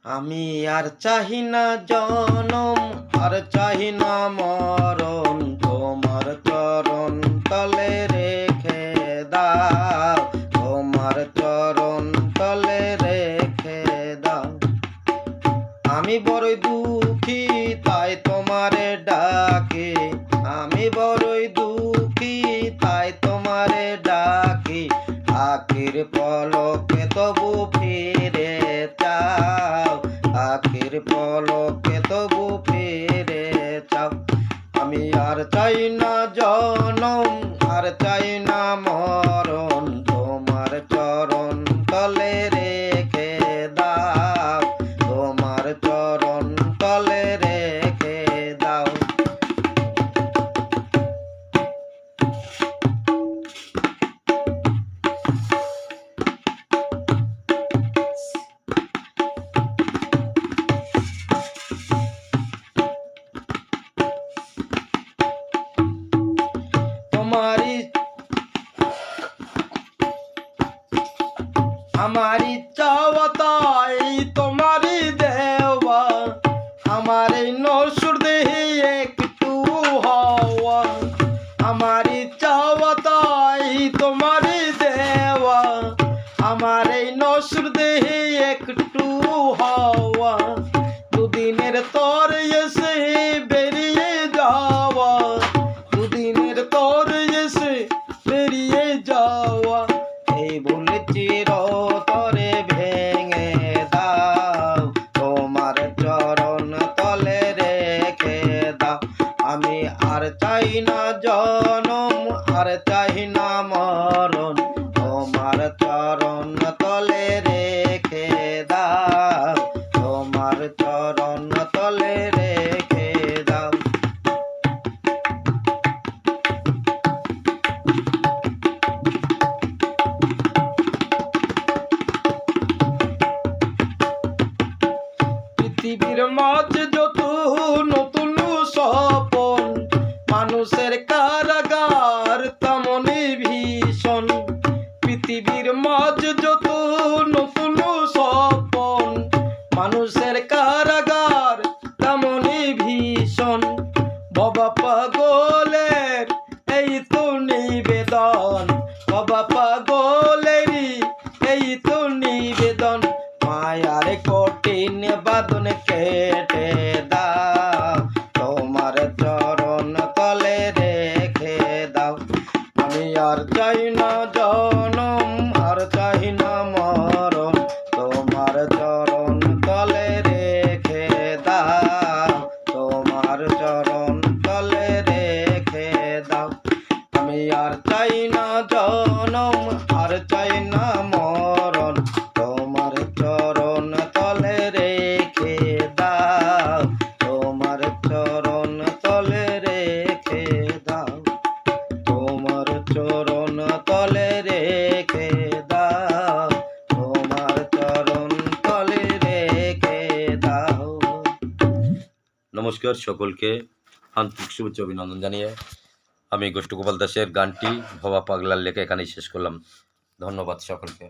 আমি আর চাহি না জনম, আর চাহি না মরণ, তোমার চরণ তলে রেখে দাও, তোমার চরণ তলে রেখে দাও। আমি বড়ই দুঃখী তাই তোমারে ডাকি, আমি বড়ই দুঃখী তাই তোমারে ডাকি, আখির পলকে তবু ফিরে চাও, আখির পলকে তবু ফিরে চাও। আমি আর চাই না জনম, আর চাই না মরণ, তোমার চরণ তলে রেখে দাও, তোমার চরণ তলে রেখে দাও। আমারি চাওয়া তাই তোমারি দেওয়া, আমার এই নসুর দেহি একটু হওয়া। আমারি চাওয়া তাই তোমারি দেওয়া, আমার এই নসুর দেহি একটু হওয়া। দুদিনের তর এসে বেরিয়ে যাওয়া, দুদিনের তর এসে বেরিয়ে যাওয়া। এই বলে চিরতরে ভেঙে দাও, তোমার চরণ তলে রেখে দাও। আমি আর চাই না জনম, আর চাই না মরণ, তোমার চরণ তলে রেখে দাও, তোমার চরণ তলে রেখে দাও। পৃথিবীর মাঝে যত নতুন স্বপন, মানুষের কারাগার তেমনই ভীষণ। পৃথিবীর মাঝে যত নতুন স্বপন, মানুষের কারাগার তেমনই ভীষণ। বাবা পাগলের এই তো নিবেদন, বাবা পাগলেরই এই তো নিবেদন। মায়ার কঠিন বাঁধন কেটে দাও, তোমার চরণ তলে রেখে দাও। আমি আর চাই না জনম, আর চাই না মরণ, তোমার চরণ তলে রেখে দাও, তোমার চরণ তলে রেখে দাও। আমি আর চাই না জনম, আর চাই না মরণ, তোমার চরণ তলে রেখে দাও, তোমার চরণ তলে রেখে দাও, তোমার চরণ তলে রেখে দাও, তোমার চরণ তলে রেখে দাও। নমস্কার, সকলকে আন্তরিক শুভেচ্ছা অভিনন্দন জানিয়ে আমি গোষ্ঠ গোপাল দাসের গানটি ভবা পাগলার লেখা এখানেই শেষ করলাম। ধন্যবাদ সকলকে।